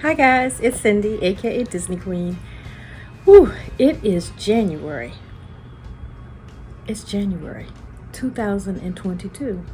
Hi guys, it's Cyndi, aka Disney Queen. Whew, it is January. It's January 2022.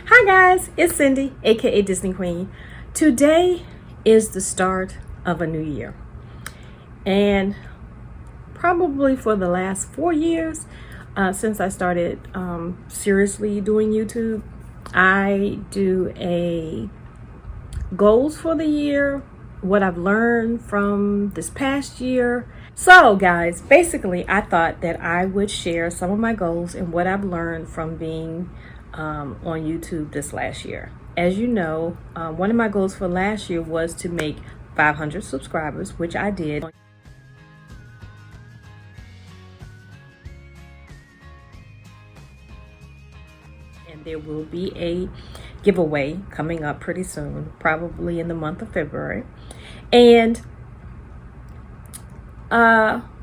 Hi guys, it's Cyndi, aka Disney Queen. Today is the start of a new year. And probably for the last 4 years, since I started seriously doing YouTube, I do a goals for the year, what I've learned from this past year. So guys, basically I thought that I would share some of my goals and what I've learned from being on YouTube this last year. As you know, one of my goals for last year was to make 500 subscribers, which I did. And there will be a giveaway coming up pretty soon, probably in the month of February. And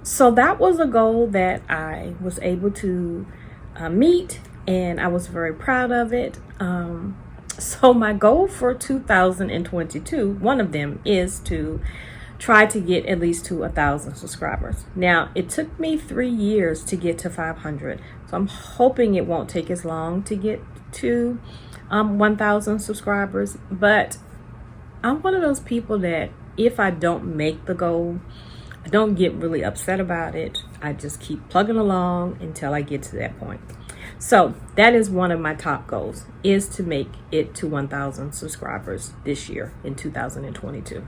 so that was a goal that I was able to meet, and I was very proud of it. So my goal for 2022, one of them, is to try to get at least to 1,000 subscribers. Now, it took me 3 years to get to 500, so I'm hoping it won't take as long to get to 1,000 subscribers. But I'm one of those people that if I don't make the goal, I don't get really upset about it. I just keep plugging along until I get to that point. So that is one of my top goals, is to make it to 1,000 subscribers this year in 2022.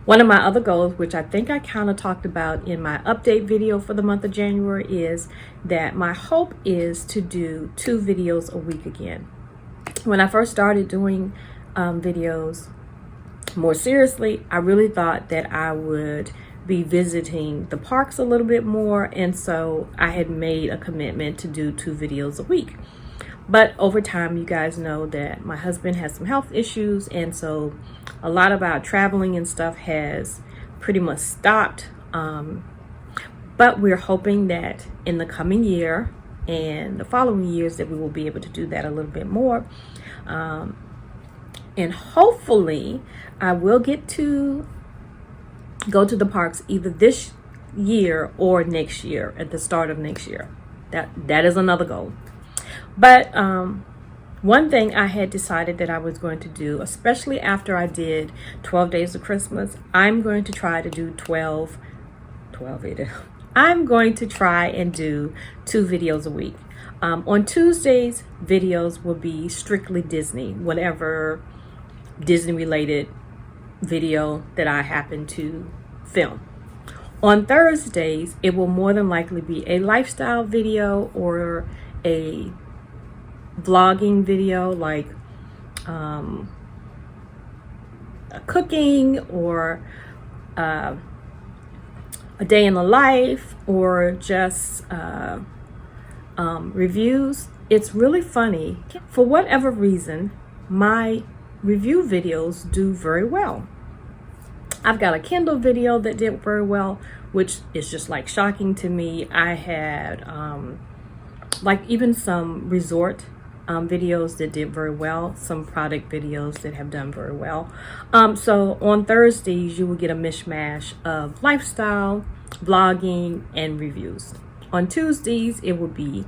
One of my other goals, which I think I kind of talked about in my update video for the month of January, is that my hope is to do 2 videos a week again. When I first started doing videos more seriously, I really thought that I would be visiting the parks a little bit more, and so I had made a commitment to do 2 videos a week. But over time, you guys know that my husband has some health issues, and so a lot of our traveling and stuff has pretty much stopped. But we're hoping that in the coming year and the following years that we will be able to do that a little bit more. And hopefully I will get to go to the parks either this year or next year, at the start of next year. That is another goal. But one thing I had decided that I was going to do, especially after I did 12 Days of Christmas, I'm going to try to do 12. I'm going to try and do 2 videos a week. On Tuesdays, videos will be strictly Disney, whatever Disney related video that I happen to film. On Thursdays, it will more than likely be a lifestyle video or a vlogging video, like a cooking or a day in the life, or just reviews. It's really funny. For whatever reason, my review videos do very well. I've got a Kindle video that did very well, which is just like shocking to me. I had like even some resort videos that did very well, some product videos that have done very well. So on Thursdays, you will get a mishmash of lifestyle, vlogging, and reviews. On Tuesdays, it will be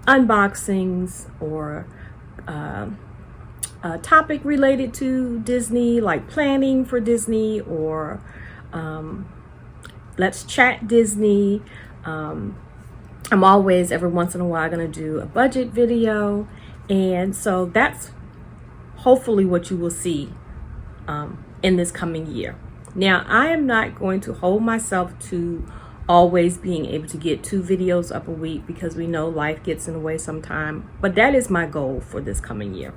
unboxings or a topic related to Disney, like planning for Disney, or let's chat Disney. I'm always, every once in a while, going to do a budget video. And so that's hopefully what you will see in this coming year. Now, I am not going to hold myself to always being able to get 2 videos up a week, because we know life gets in the way sometime. But that is my goal for this coming year.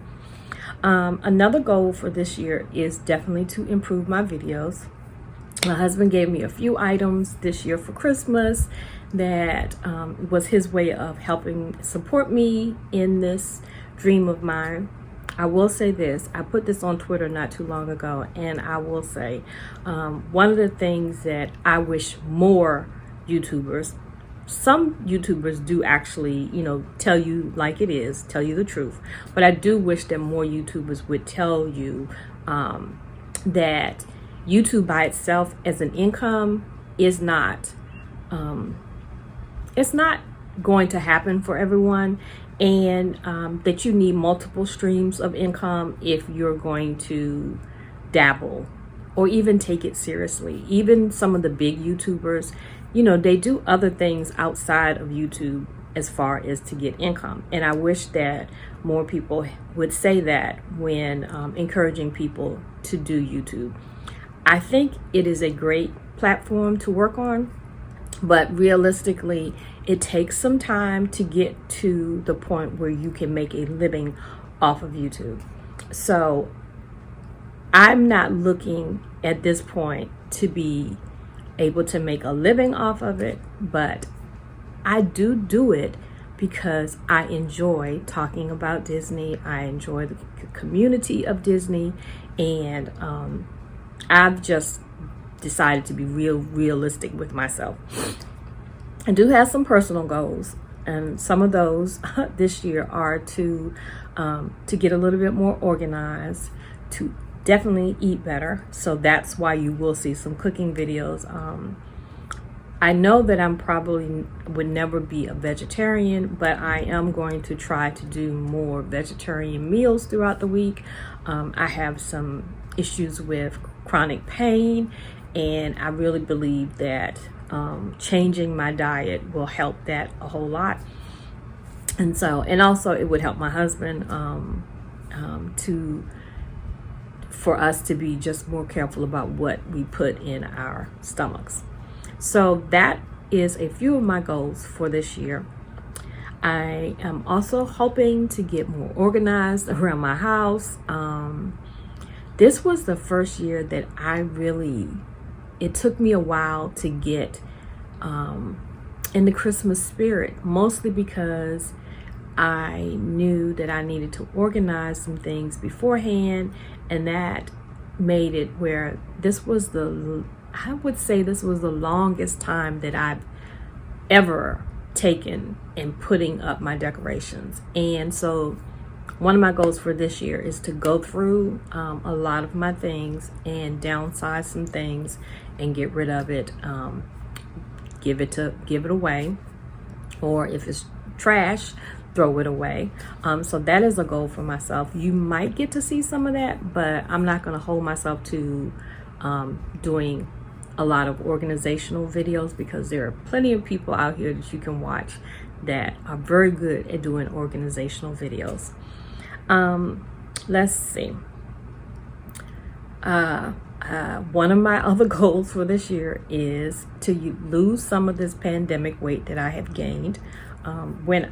Another goal for this year is definitely to improve my videos. My husband gave me a few items this year for Christmas that was his way of helping support me in this dream of mine. I will say this, I put this on Twitter not too long ago, and I will say one of the things that I wish more YouTubers some YouTubers do actually, tell you like it is, tell you the truth. But I do wish that more YouTubers would tell you that YouTube by itself as an income is not, it's not going to happen for everyone, and that you need multiple streams of income if you're going to dabble or even take it seriously. Even some of the big YouTubers, they do other things outside of YouTube as far as to get income. And I wish that more people would say that when encouraging people to do YouTube. I think it is a great platform to work on, but realistically, it takes some time to get to the point where you can make a living off of YouTube. So I'm not looking at this point to be able to make a living off of it, but I do it because I enjoy talking about Disney. I enjoy the community of Disney, and I've just decided to be realistic with myself. I do have some personal goals, and some of those this year are to get a little bit more organized, to definitely eat better. So that's why you will see some cooking videos. I know that I'm probably would never be a vegetarian, but I am going to try to do more vegetarian meals throughout the week. I have some issues with chronic pain, and I really believe that changing my diet will help that a whole lot. And also it would help my husband for us to be just more careful about what we put in our stomachs. So that is a few of my goals for this year. I am also hoping to get more organized around my house. This was the first year that it took me a while to get in the Christmas spirit, mostly because I knew that I needed to organize some things beforehand, and that made it where I would say this was the longest time that I've ever taken in putting up my decorations. And so one of my goals for this year is to go through a lot of my things and downsize some things and get rid of it, give it away, or if it's trash, throw it away. So that is a goal for myself. You might get to see some of that, but I'm not going to hold myself to doing a lot of organizational videos, because there are plenty of people out here that you can watch that are very good at doing organizational videos. Let's see. One of my other goals for this year is to lose some of this pandemic weight that I have gained. When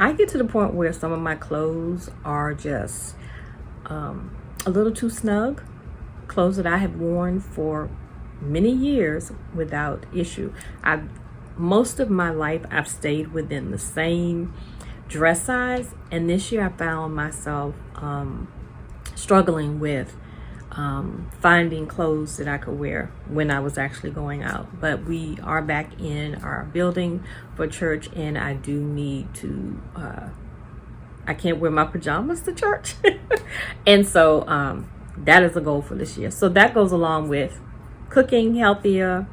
I get to the point where some of my clothes are just a little too snug, clothes that I have worn for many years without issue. Most of my life I've stayed within the same dress size, and this year I found myself struggling with finding clothes that I could wear when I was actually going out. But we are back in our building for church, and I do need to I can't wear my pajamas to church. And so that is a goal for this year. So that goes along with cooking healthier,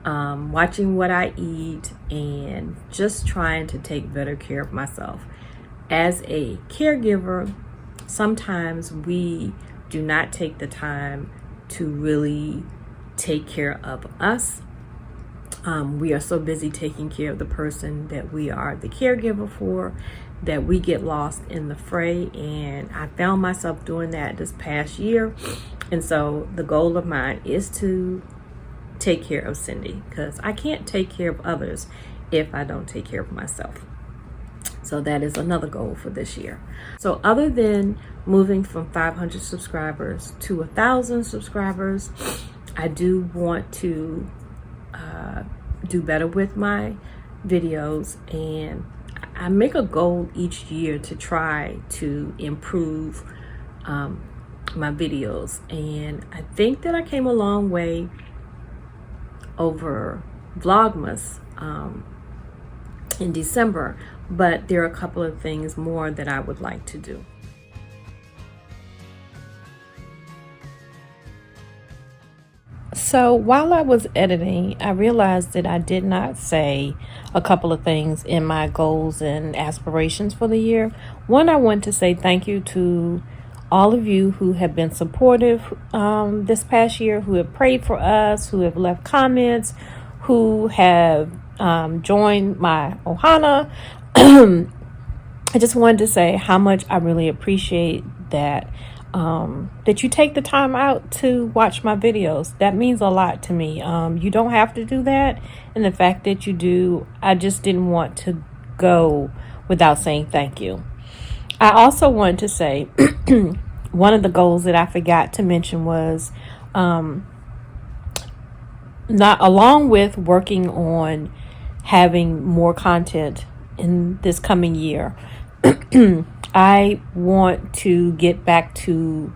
watching what I eat, and just trying to take better care of myself. As a caregiver, sometimes we do not take the time to really take care of us. We are so busy taking care of the person that we are the caregiver for that we get lost in the fray. And I found myself doing that this past year. And so the goal of mine is to take care of Cyndi, because I can't take care of others if I don't take care of myself. So that is another goal for this year. So other than moving from 500 subscribers to 1,000 subscribers, I do want to do better with my videos, and I make a goal each year to try to improve my videos. And I think that I came a long way over Vlogmas. in December, but there are a couple of things more that I would like to do. So while I was editing, I realized that I did not say a couple of things in my goals and aspirations for the year. One, I want to say thank you to all of you who have been supportive this past year, who have prayed for us, who have left comments, who have joined my Ohana. I just wanted to say how much I really appreciate that that you take the time out to watch my videos. That means a lot to me. You don't have to do that, and the fact that you do, I just didn't want to go without saying thank you. I also wanted to say one of the goals that I forgot to mention was not along with working on having more content in this coming year. I want to get back to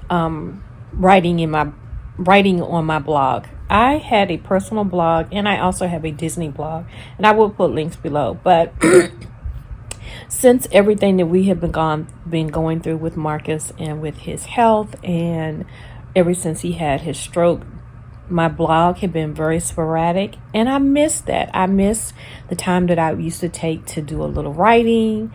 writing on my blog. I had a personal blog, and I also have a Disney blog, and I will put links below. But since everything that we have been going through with Marcus and with his health, and ever since he had his stroke, my blog had been very sporadic, and I miss that. I miss the time that I used to take to do a little writing.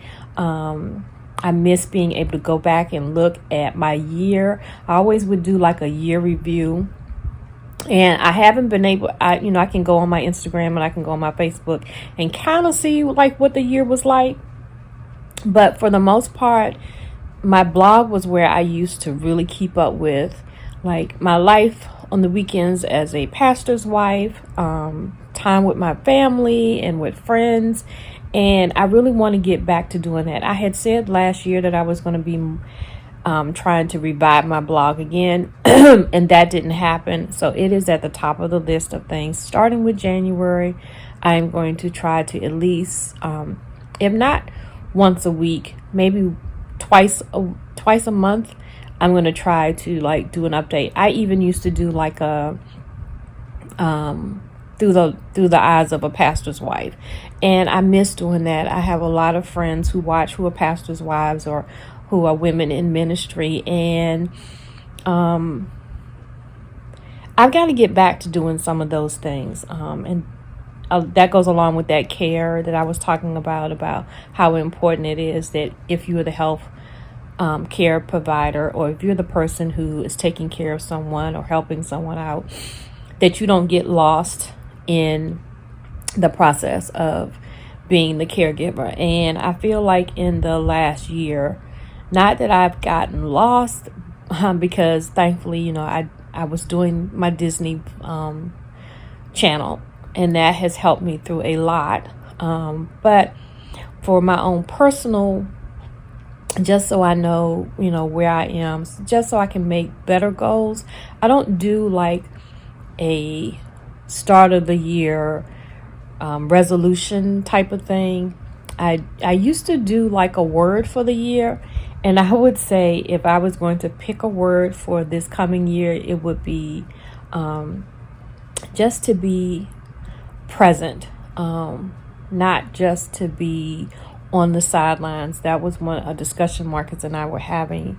I miss being able to go back and look at my year. I always would do like a year review, and I haven't been able, I can go on my Instagram and I can go on my Facebook and kind of see like what the year was like. But for the most part, my blog was where I used to really keep up with like my life on the weekends as a pastor's wife, time with my family and with friends. And I really want to get back to doing that. I had said last year that I was going to be trying to revive my blog again, and that didn't happen. So it is at the top of the list of things. Starting with January, I am going to try to at least, if not once a week, maybe twice a month, I'm going to try to like do an update. I even used to do like a through the eyes of a pastor's wife, and I miss doing that. I have a lot of friends who are pastors' wives or who are women in ministry, and I've got to get back to doing some of those things, and that goes along with that care that I was talking about how important it is that if you are the health care provider, or if you're the person who is taking care of someone or helping someone out, that you don't get lost in the process of being the caregiver. And I feel like in the last year, not that I've gotten lost, because thankfully, I was doing my Disney channel, and that has helped me through a lot. But for my own personal, just so I know, where I am, just so I can make better goals, I don't do like a start of the year resolution type of thing. I used to do like a word for the year, and I would say if I was going to pick a word for this coming year, it would be just to be present, not just to be on the sidelines. That was a discussion Marcus and I were having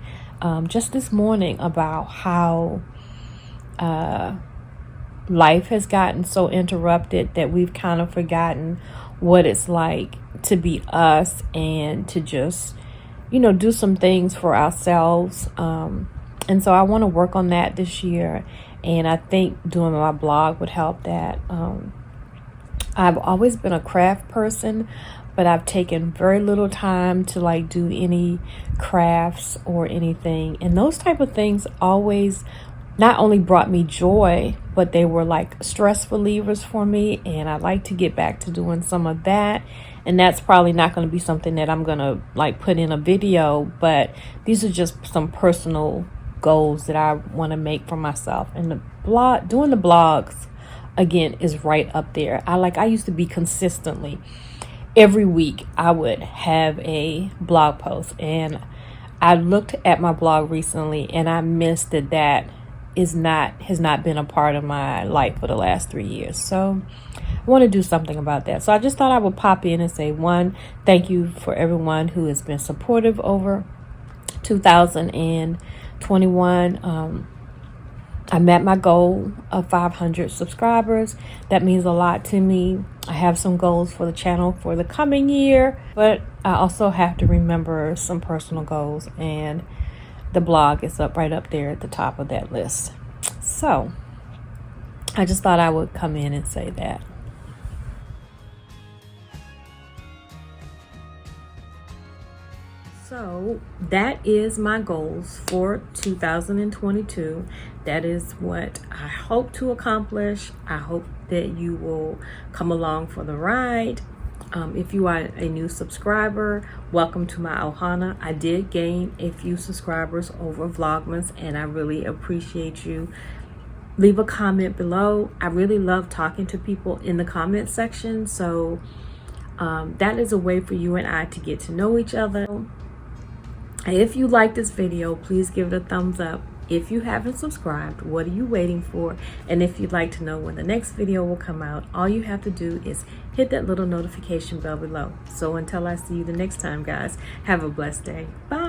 just this morning about how life has gotten so interrupted that we've kind of forgotten what it's like to be us and to just, do some things for ourselves. And so I want to work on that this year. And I think doing my blog would help that. I've always been a craft person, but I've taken very little time to like do any crafts or anything. And those type of things always not only brought me joy, but they were like stress relievers for me. And I'd like to get back to doing some of that. And that's probably not going to be something that I'm going to like put in a video, but these are just some personal goals that I want to make for myself. And doing the blogs again is right up there. I used to be consistently every week I would have a blog post, and I looked at my blog recently and I missed that has not been a part of my life for the last 3 years. So I want to do something about that. So I just thought I would pop in and say, one, thank you for everyone who has been supportive over 2021. I met my goal of 500 subscribers. That means a lot to me. I have some goals for the channel for the coming year, but I also have to remember some personal goals, and the blog is right up there at the top of that list. So I just thought I would come in and say that. So that is my goals for 2022. That is what I hope to accomplish. I hope that you will come along for the ride. If you are a new subscriber, welcome to my Ohana. I did gain a few subscribers over Vlogmas, and I really appreciate you. Leave a comment below. I really love talking to people in the comment section. So that is a way for you and I to get to know each other. If you like this video, please give it a thumbs up. If you haven't subscribed, what are you waiting for? And if you'd like to know when the next video will come out, all you have to do is hit that little notification bell below. So until I see you the next time, guys, have a blessed day. Bye.